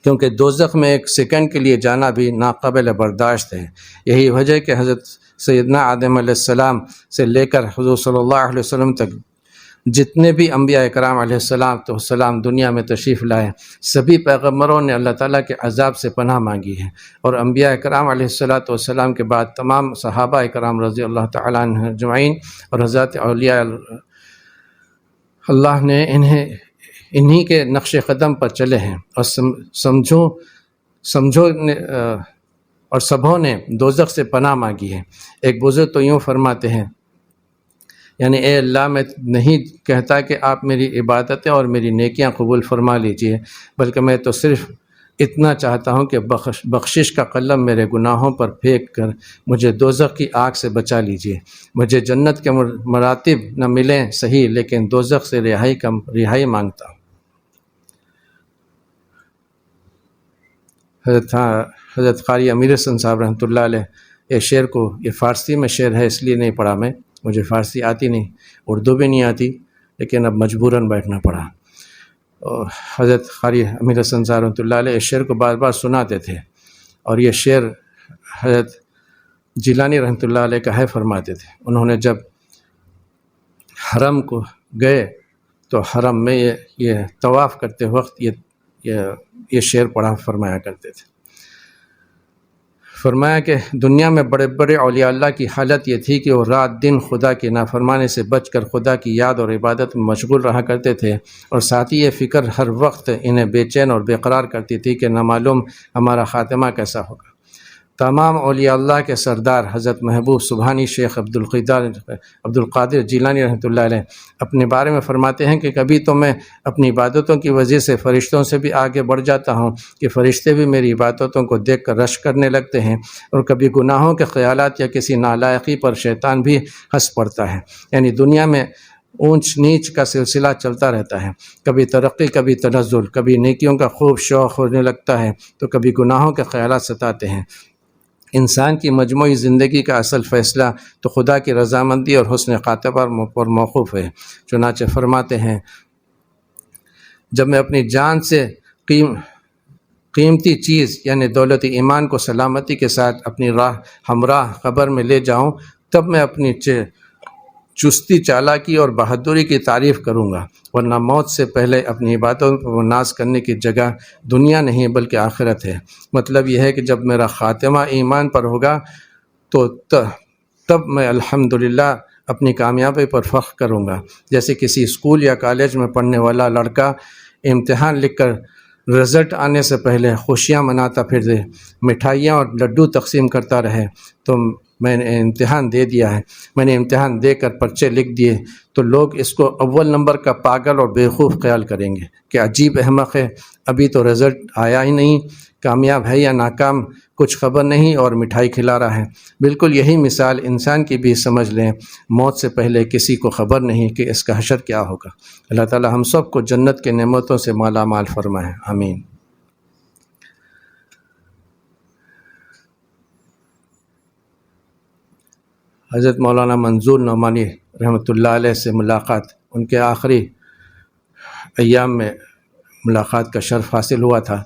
کیونکہ دوزخ میں ایک سیکنڈ کے لیے جانا بھی ناقابل برداشت ہے۔ یہی وجہ ہے کہ حضرت سیدنا آدم علیہ السلام سے لے کر حضور صلی اللہ علیہ وسلم تک جتنے بھی انبیاء اکرام علیہ السلام دنیا میں تشریف لائے، سبھی پیغمبروں نے اللہ تعالیٰ کے عذاب سے پناہ مانگی ہے، اور انبیاء اکرام علیہ السلام کے بعد تمام صحابہ اکرام رضی اللہ تعالیٰ عنہ اجمعین اور حضرات اولیاء اللہ نے انہی کے نقش قدم پر چلے ہیں، اور سمجھو اور سبھوں نے دوزخ سے پناہ مانگی ہے۔ ایک بزرگ تو یوں فرماتے ہیں، یعنی اے اللہ میں نہیں کہتا کہ آپ میری عبادتیں اور میری نیکیاں قبول فرما لیجئے، بلکہ میں تو صرف اتنا چاہتا ہوں کہ بخشش کا قلم میرے گناہوں پر پھینک کر مجھے دوزخ کی آگ سے بچا لیجئے۔ مجھے جنت کے مراتب نہ ملیں صحیح، لیکن دوزخ سے رہائی مانگتا ہوں۔ حضرت قاری امیر حسن صاحب رحمۃ اللہ علیہ یہ شعر کو، یہ فارسی میں شعر ہے اس لیے نہیں پڑھا میں، مجھے فارسی آتی نہیں، اردو بھی نہیں آتی، لیکن اب مجبوراً بیٹھنا پڑا۔ حضرت قاری امیر حسن صاحب رحمۃ اللہ علیہ اس شعر کو بار بار سناتے تھے، اور یہ شعر حضرت جیلانی رحمۃ اللہ علیہ کا ہے فرماتے تھے۔ انہوں نے جب حرم کو گئے تو حرم میں یہ طواف کرتے وقت یہ شعر پڑھا فرمایا کرتے تھے۔ فرمایا کہ دنیا میں بڑے بڑے اولیاء اللہ کی حالت یہ تھی کہ وہ رات دن خدا کی نافرمانی سے بچ کر خدا کی یاد اور عبادت میں مشغول رہا کرتے تھے، اور ساتھ ہی یہ فکر ہر وقت انہیں بے چین اور بے قرار کرتی تھی کہ نہ معلوم ہمارا خاتمہ کیسا ہوگا۔ تمام اولیاء اللہ کے سردار حضرت محبوب سبحانی شیخ عبدالقادر جیلانی رحمۃ اللہ علیہ اپنے بارے میں فرماتے ہیں کہ کبھی تو میں اپنی عبادتوں کی وجہ سے فرشتوں سے بھی آگے بڑھ جاتا ہوں کہ فرشتے بھی میری عبادتوں کو دیکھ کر رشک کرنے لگتے ہیں، اور کبھی گناہوں کے خیالات یا کسی نالائقی پر شیطان بھی ہنس پڑتا ہے۔ یعنی دنیا میں اونچ نیچ کا سلسلہ چلتا رہتا ہے، کبھی ترقی کبھی تنزل، کبھی نیکیوں کا خوب شوق ہونے لگتا ہے تو کبھی گناہوں کے خیالات ستاتے ہیں۔ انسان کی مجموعی زندگی کا اصل فیصلہ تو خدا کی رضامندی اور حسن خاتمہ پر موقوف ہے۔ چنانچہ فرماتے ہیں، جب میں اپنی جان سے قیمتی چیز یعنی دولت ایمان کو سلامتی کے ساتھ اپنی ہمراہ قبر میں لے جاؤں، تب میں اپنی چستی چالاکی اور بہادری کی تعریف کروں گا، ورنہ موت سے پہلے اپنی عبادتوں پر ناز کرنے کی جگہ دنیا نہیں بلکہ آخرت ہے۔ مطلب یہ ہے کہ جب میرا خاتمہ ایمان پر ہوگا تو تب میں الحمدللہ اپنی کامیابی پر فخر کروں گا۔ جیسے کسی اسکول یا کالج میں پڑھنے والا لڑکا امتحان لکھ کر رزلٹ آنے سے پہلے خوشیاں مناتا پھرے، مٹھائیاں اور لڈو تقسیم کرتا رہے، تو میں نے امتحان دے دیا ہے، میں نے امتحان دے کر پرچے لکھ دیے، تو لوگ اس کو اول نمبر کا پاگل اور بیوقوف خیال کریں گے کہ عجیب احمق ہے، ابھی تو رزلٹ آیا ہی نہیں، کامیاب ہے یا ناکام کچھ خبر نہیں اور مٹھائی کھلا رہا ہے۔ بالکل یہی مثال انسان کی بھی سمجھ لیں، موت سے پہلے کسی کو خبر نہیں کہ اس کا حشر کیا ہوگا۔ اللہ تعالی ہم سب کو جنت کے نعمتوں سے مالا مال فرمائے، آمین۔ حضرت مولانا منظور نعمانی رحمۃ اللہ علیہ سے ملاقات، ان کے آخری ایام میں ملاقات کا شرف حاصل ہوا تھا۔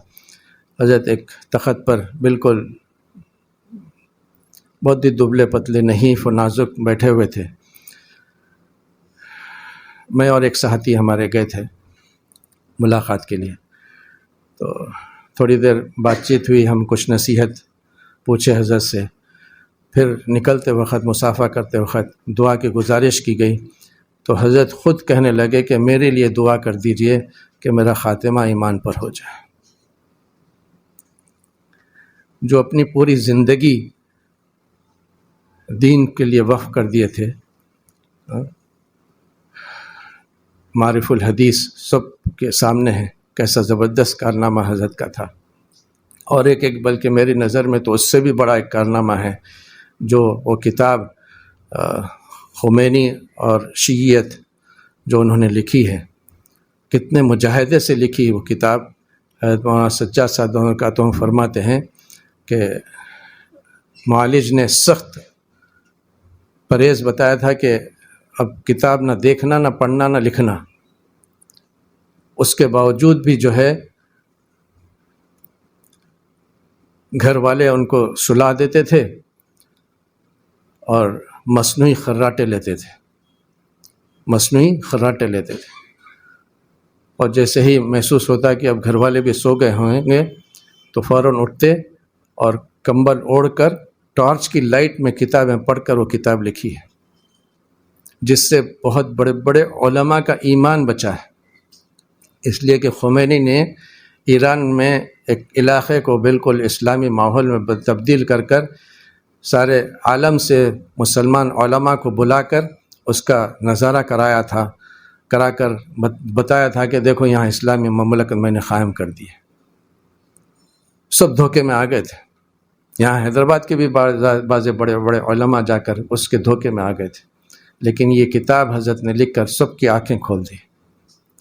حضرت ایک تخت پر بالکل بہت ہی دبلے پتلے نحیف و نازک بیٹھے ہوئے تھے۔ میں اور ایک ساتھی ہمارے گئے تھے ملاقات کے لیے، تو تھوڑی دیر بات چیت ہوئی، ہم کچھ نصیحت پوچھے حضرت سے، پھر نکلتے وقت مصافحہ کرتے وقت دعا کی گزارش کی گئی، تو حضرت خود کہنے لگے کہ میرے لیے دعا کر دیجئے کہ میرا خاتمہ ایمان پر ہو جائے۔ جو اپنی پوری زندگی دین کے لیے وقف کر دیے تھے، معارف الحدیث سب کے سامنے ہے کیسا زبردست کارنامہ حضرت کا تھا. اور ایک بلکہ میری نظر میں تو اس سے بھی بڑا ایک کارنامہ ہے جو وہ کتاب خمینی اور شیعیت جو انہوں نے لکھی ہے. کتنے مجاہدے سے لکھی وہ کتاب. حضرت مولانا سجاد صاحب برکاتہ فرماتے ہیں کہ معالج نے سخت پرہیز بتایا تھا کہ اب کتاب نہ دیکھنا، نہ پڑھنا، نہ لکھنا. اس کے باوجود بھی جو ہے گھر والے ان کو سلا دیتے تھے اور مصنوعی خراٹے لیتے تھے. اور جیسے ہی محسوس ہوتا کہ اب گھر والے بھی سو گئے ہوں گے تو فوراً اٹھتے اور کمبل اوڑھ کر ٹارچ کی لائٹ میں کتابیں پڑھ کر وہ کتاب لکھی ہے، جس سے بہت بڑے بڑے علماء کا ایمان بچا ہے. اس لیے کہ خمینی نے ایران میں ایک علاقے کو بالکل اسلامی ماحول میں تبدیل کر سارے عالم سے مسلمان علماء کو بلا کر اس کا نظارہ کرا کر بتایا تھا کہ دیکھو یہاں اسلامی مملکت میں نے قائم کر دی ہے. سب دھوکے میں آ گئے تھے. یہاں حیدرآباد کے بھی بعض بڑے بڑے علماء جا کر اس کے دھوکے میں آ گئے تھے، لیکن یہ کتاب حضرت نے لکھ کر سب کی آنکھیں کھول دی.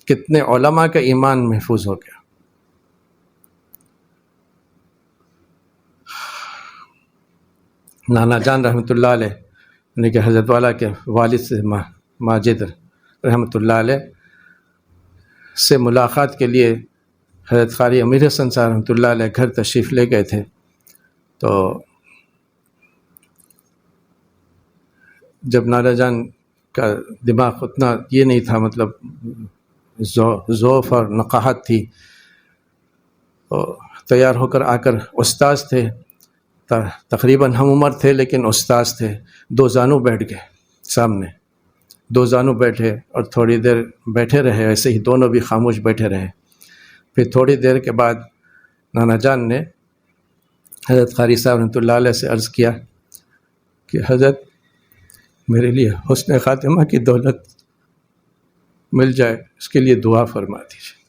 کتنے علماء کا ایمان محفوظ ہو گیا. نانا جان رحمۃ اللہ علیہ یعنی کہ حضرت والا کے والد سے ماجد رحمۃ اللہ علیہ سے ملاقات کے لیے حضرت قاری امیر حسن صاحب رحمۃ اللہ علیہ گھر تشریف لے گئے تھے. تو جب نانا جان کا دماغ اتنا یہ نہیں تھا، مطلب ذوف اور نقاہت تھی، تیار ہو کر آ کر استاذ تھے، تقریباً ہم عمر تھے لیکن استاذ تھے. 2 زانو بیٹھ گئے سامنے، 2 زانو بیٹھے اور تھوڑی دیر بیٹھے رہے. ایسے ہی دونوں بھی خاموش بیٹھے رہے. پھر تھوڑی دیر کے بعد نانا جان نے حضرت قاری صاحب رحمۃ اللہ علیہ سے عرض کیا کہ حضرت میرے لیے حسن خاتمہ کی دولت مل جائے، اس کے لیے دعا فرما دیجیے.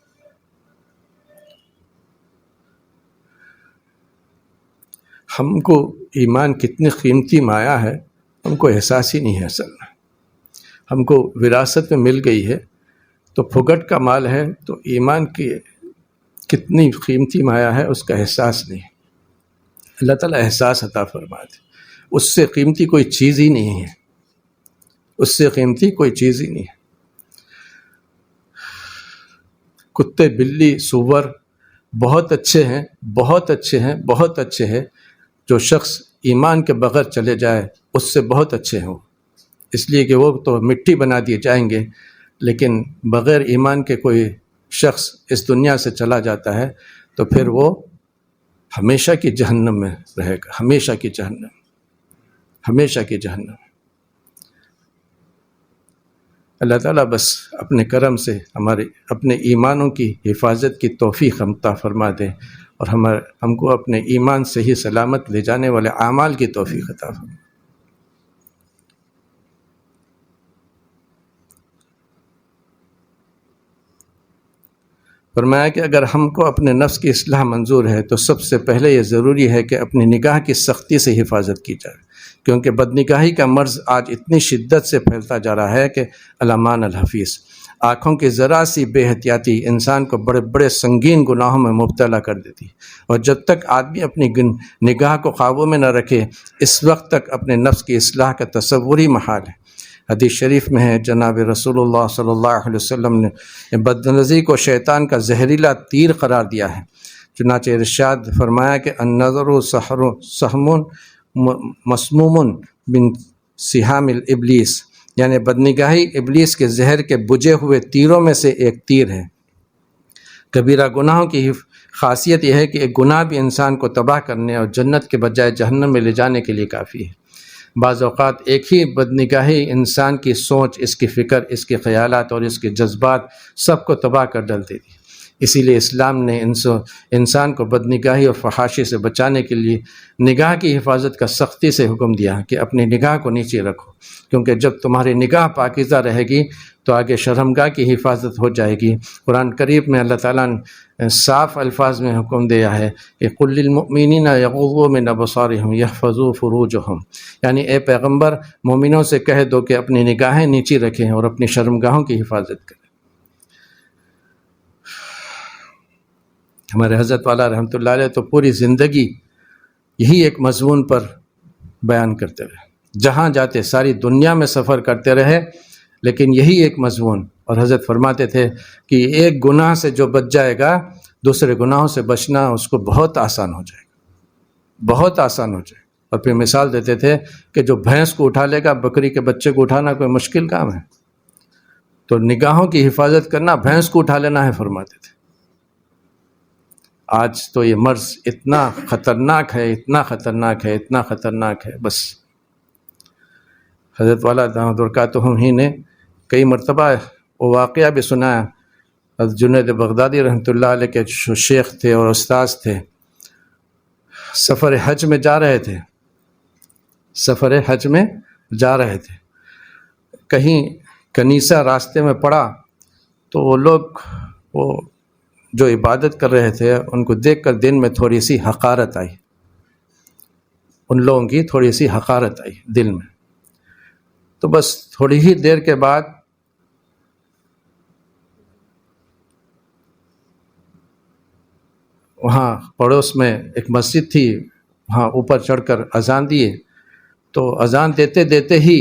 ہم کو ایمان کتنی قیمتی مایا ہے ہم کو احساس ہی نہیں ہے. اصل میں ہم کو وراثت میں مل گئی ہے تو پھگٹ کا مال ہے، تو ایمان کی کتنی قیمتی مایا ہے اس کا احساس نہیں. اللہ تعالیٰ احساس عطا فرما دے. اس سے قیمتی کوئی چیز ہی نہیں ہے، اس سے قیمتی کوئی چیز ہی نہیں ہے. کتے بلی سور بہت اچھے ہیں، بہت اچھے ہیں، بہت اچھے ہیں. جو شخص ایمان کے بغیر چلے جائے اس سے بہت اچھے ہوں، اس لیے کہ وہ تو مٹی بنا دیے جائیں گے. لیکن بغیر ایمان کے کوئی شخص اس دنیا سے چلا جاتا ہے تو پھر وہ ہمیشہ کی جہنم میں رہے گا، ہمیشہ کی جہنم، ہمیشہ کی جہنم. اللہ تعالیٰ بس اپنے کرم سے ہمارے اپنے ایمانوں کی حفاظت کی توفیق عطا فرما دے اور ہم کو اپنے ایمان سے ہی سلامت لے جانے والے اعمال کی توفیق عطا فرما. فرمایا کہ اگر ہم کو اپنے نفس کی اصلاح منظور ہے تو سب سے پہلے یہ ضروری ہے کہ اپنی نگاہ کی سختی سے حفاظت کی جائے، کیونکہ بدنگاہی کا مرض آج اتنی شدت سے پھیلتا جا رہا ہے کہ الامان الحفیظ. آنکھوں کی ذرا سی بے احتیاطی انسان کو بڑے بڑے سنگین گناہوں میں مبتلا کر دیتی، اور جب تک آدمی اپنی نگاہ کو قابو میں نہ رکھے اس وقت تک اپنے نفس کی اصلاح کا تصور ہی محال ہے. حدیث شریف میں ہے جناب رسول اللہ صلی اللہ علیہ وسلم نے بدنظری کو شیطان کا زہریلا تیر قرار دیا ہے. چنانچہ ارشاد فرمایا کہ النظر سہم مسموم من سہام الابلیس، یعنی بدنگاہی ابلیس کے زہر کے بجھے ہوئے تیروں میں سے ایک تیر ہے. کبیرہ گناہوں کی خاصیت یہ ہے کہ ایک گناہ بھی انسان کو تباہ کرنے اور جنت کے بجائے جہنم میں لے جانے کے لیے کافی ہے. بعض اوقات ایک ہی بدنگاہی انسان کی سوچ، اس کی فکر، اس کے خیالات اور اس کے جذبات سب کو تباہ کر ڈال دیتی. اسی لیے اسلام نے انسان کو بدنگاہی اور فحاشی سے بچانے کے لیے نگاہ کی حفاظت کا سختی سے حکم دیا کہ اپنی نگاہ کو نیچے رکھو، کیونکہ جب تمہاری نگاہ پاکیزہ رہے گی تو آگے شرمگاہ کی حفاظت ہو جائے گی۔ قرآن کریم میں اللہ تعالیٰ نے صاف الفاظ میں حکم دیا ہے کہ قل للمؤمنین یغضوا من ابصارہم یحفظوا فروجہم، یعنی اے پیغمبر مومنوں سے کہہ دو کہ اپنی نگاہیں نیچی رکھیں اور اپنی شرمگاہوں کی حفاظت کریں۔ ہمارے حضرت والا رحمۃ اللہ علیہ تو پوری زندگی یہی ایک مضمون پر بیان کرتے رہے، جہاں جاتے ساری دنیا میں سفر کرتے رہے، لیکن یہی ایک مضمون۔ اور حضرت فرماتے تھے کہ ایک گناہ سے جو بچ جائے گا دوسرے گناہوں سے بچنا اس کو بہت آسان ہو جائے گا، بہت آسان ہو جائے گا۔ اور پھر مثال دیتے تھے کہ جو بھینس کو اٹھا لے گا بکری کے بچے کو اٹھانا کوئی مشکل کام ہے، تو نگاہوں کی حفاظت کرنا بھینس کو اٹھا لینا ہے فرماتے تھے۔ آج تو یہ مرض اتنا خطرناک ہے، اتنا خطرناک ہے، اتنا خطرناک ہے، بس حضرت والا دامت برکاتہم ہی نے کئی مرتبہ وہ واقعہ بھی سنایا۔ حضرت جنید بغدادی رحمۃ اللہ علیہ کے جو شیخ تھے اور استاذ تھے، سفر حج میں جا رہے تھے، سفر حج میں جا رہے تھے، کہیں کنیسہ راستے میں پڑا تو وہ لوگ وہ جو عبادت کر رہے تھے ان کو دیکھ کر دل میں تھوڑی سی حقارت آئی، ان لوگوں کی تھوڑی سی حقارت آئی دل میں۔ تو بس تھوڑی ہی دیر کے بعد وہاں پڑوس میں ایک مسجد تھی، وہاں اوپر چڑھ کر اذان دیے، تو اذان دیتے دیتے ہی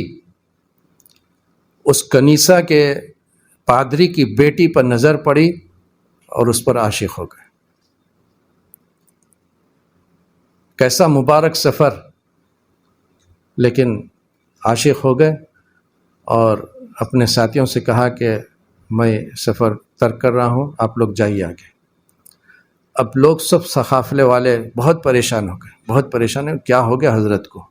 اس کنیسہ کے پادری کی بیٹی پر نظر پڑی اور اس پر عاشق ہو گئے۔ کیسا مبارک سفر، لیکن عاشق ہو گئے اور اپنے ساتھیوں سے کہا کہ میں سفر ترک کر رہا ہوں، آپ لوگ جائیے آگے۔ اب لوگ سب قافلے والے بہت پریشان ہو گئے، بہت پریشان ہیں، کیا ہو گیا حضرت کو؟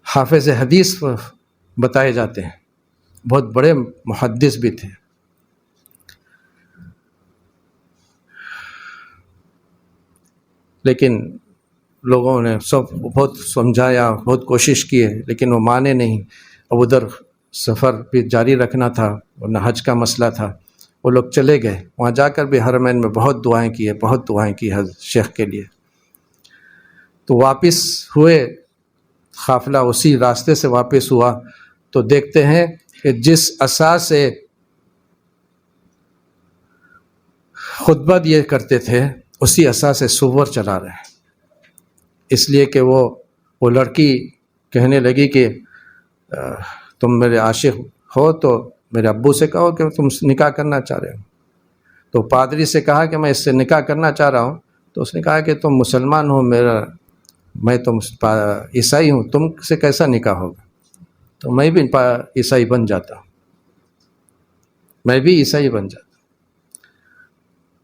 حافظ حدیث بتائے جاتے ہیں، بہت بڑے محدث بھی تھے۔ لیکن لوگوں نے سب بہت سمجھایا، بہت کوشش کی، لیکن وہ مانے نہیں۔ اب ادھر سفر بھی جاری رکھنا تھا، ورنہ حج کا مسئلہ تھا۔ وہ لوگ چلے گئے، وہاں جا کر بھی حرمین میں بہت دعائیں کی، بہت دعائیں کی حضرت شیخ کے لیے۔ تو واپس ہوئے، قافلہ اسی راستے سے واپس ہوا تو دیکھتے ہیں کہ جس عصا سے خطبہ دیے کرتے تھے اسی عصا سے سور چلا رہے ہیں، اس لیے کہ وہ لڑکی کہنے لگی کہ تم میرے عاشق ہو تو میرے ابو سے کہو کہ تم نکاح کرنا چاہ رہے ہو۔ تو پادری سے کہا کہ میں اس سے نکاح کرنا چاہ رہا ہوں، تو اس نے کہا کہ تم مسلمان ہو، میں تو عیسائی ہوں، تم سے کیسا نکاح ہوگا؟ تو میں بھی عیسائی بن جاتا ہوں، میں بھی عیسائی بن جاتا۔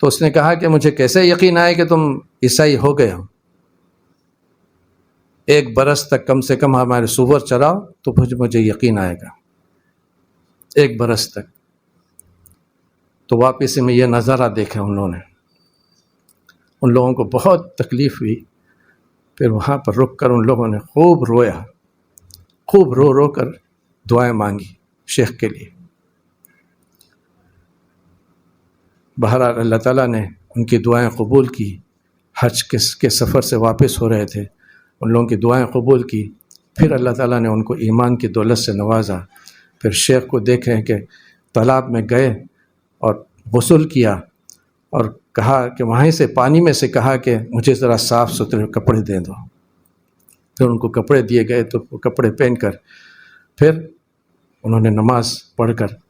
تو اس نے کہا کہ مجھے کیسے یقین آئے کہ تم عیسائی ہو گئے ہو؟ 1 برس تک کم سے کم ہمارے سور چراؤ تو مجھے یقین آئے گا، 1 برس تک۔ تو واپس میں یہ نظارہ دیکھا ان لوگوں کو بہت تکلیف ہوئی۔ پھر وہاں پر رک کر ان لوگوں نے خوب رویا، خوب رو کر دعائیں مانگی شیخ کے لیے۔ بہرحال اللہ تعالیٰ نے ان کی دعائیں قبول کی۔ حج کے سفر سے واپس ہو رہے تھے، ان لوگوں کی دعائیں قبول کی۔ پھر اللہ تعالیٰ نے ان کو ایمان کی دولت سے نوازا۔ پھر شیخ کو دیکھیں کہ تالاب میں گئے اور غسل کیا، اور کہا کہ وہیں سے پانی میں سے کہا کہ مجھے ذرا صاف ستھرے کپڑے دے دو۔ پھر ان کو کپڑے دیے گئے تو وہ کپڑے پہن کر پھر انہوں نے نماز پڑھ کر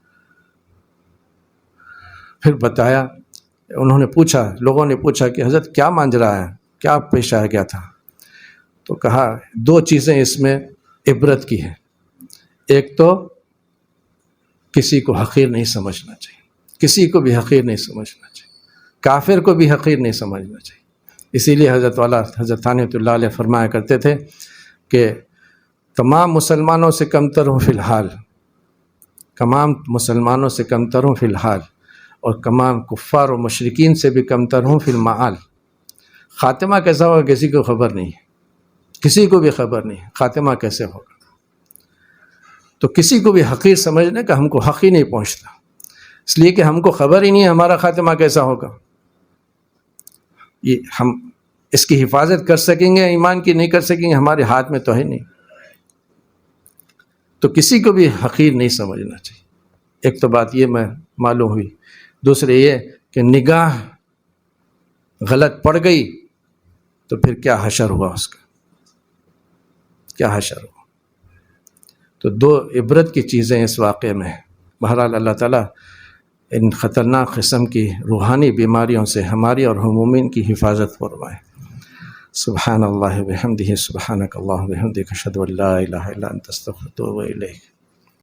پھر بتایا، انہوں نے پوچھا، لوگوں نے پوچھا کہ حضرت کیا ماجرا ہے، کیا پیش آ گیا تھا؟ تو کہا 2 چیزیں اس میں عبرت کی ہیں۔ ایک تو کسی کو حقیر نہیں سمجھنا چاہیے، کسی کو بھی حقیر نہیں سمجھنا چاہیے، کافر کو بھی حقیر نہیں سمجھنا چاہیے۔ اسی لیے حضرت ثانی اللہ علیہ فرمایا کرتے تھے کہ تمام مسلمانوں سے کمتر ہوں فی الحال، تمام مسلمانوں سے کمتر ہوں فی الحال، اور تمام کفار و مشرکین سے بھی کمتر ہوں فی المعال۔ خاتمہ کیسا ہوگا کسی کو خبر نہیں، کسی کو بھی خبر نہیں خاتمہ کیسے ہوگا۔ تو کسی کو بھی حقیر سمجھنے کا ہم کو حق ہی نہیں پہنچتا، اس لیے کہ ہم کو خبر ہی نہیں ہے ہمارا خاتمہ کیسا ہوگا۔ یہ ہم اس کی حفاظت کر سکیں گے ایمان کی نہیں کر سکیں گے، ہمارے ہاتھ میں تو ہے نہیں۔ تو کسی کو بھی حقیر نہیں سمجھنا چاہیے۔ ایک تو بات یہ میں معلوم ہوئی، دوسرے یہ کہ نگاہ غلط پڑ گئی تو پھر کیا حشر ہوا اس کا، کیا حشر ہوا۔ تو دو عبرت کی چیزیں اس واقعے میں ہیں۔ بہرحال اللہ تعالیٰ ان خطرناک قسم کی روحانی بیماریوں سے ہماری اور مومن کی حفاظت فرمائے۔ سبحان اللہ وبحمدہ، سبحانک اللہم وبحمدک، اشہد ان لا الہ الا انت، استغفرک و اتوب الیک۔